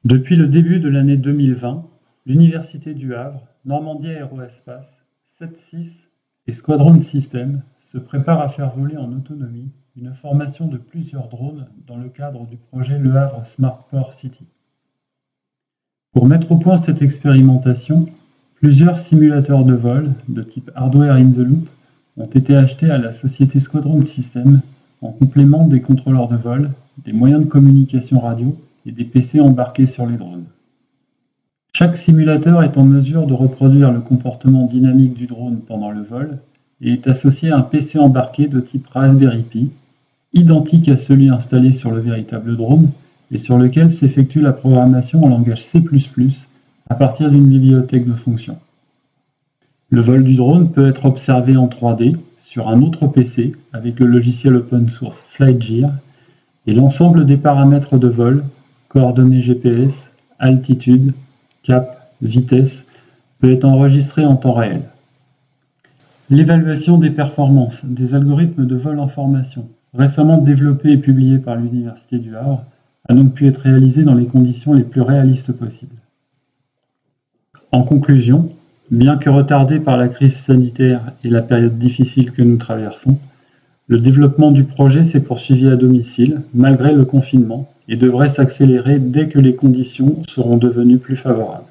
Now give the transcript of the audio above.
Depuis le début de l'année 2020, l'Université du Havre, Normandie Aéroespace, 7-6 et Squadron System se préparent à faire voler en autonomie une formation de plusieurs drones dans le cadre du projet Le Havre Smart Port City. Pour mettre au point cette expérimentation, plusieurs simulateurs de vol de type Hardware in the Loop ont été achetés à la société Squadron System en complément des contrôleurs de vol, des moyens de communication radio et des PC embarqués sur les drones. Chaque simulateur est en mesure de reproduire le comportement dynamique du drone pendant le vol et est associé à un PC embarqué de type Raspberry Pi, identique à celui installé sur le véritable drone et sur lequel s'effectue la programmation en langage C++ à partir d'une bibliothèque de fonctions. Le vol du drone peut être observé en 3D sur un autre PC avec le logiciel open source FlightGear et l'ensemble des paramètres de vol, coordonnées GPS, altitude, cap, vitesse, peut être enregistré en temps réel. L'évaluation des performances des algorithmes de vol en formation, récemment développés et publiés par l'Université du Havre, a donc pu être réalisée dans les conditions les plus réalistes possibles. En conclusion, bien que retardé par la crise sanitaire et la période difficile que nous traversons, le développement du projet s'est poursuivi à domicile, malgré le confinement, et devrait s'accélérer dès que les conditions seront devenues plus favorables.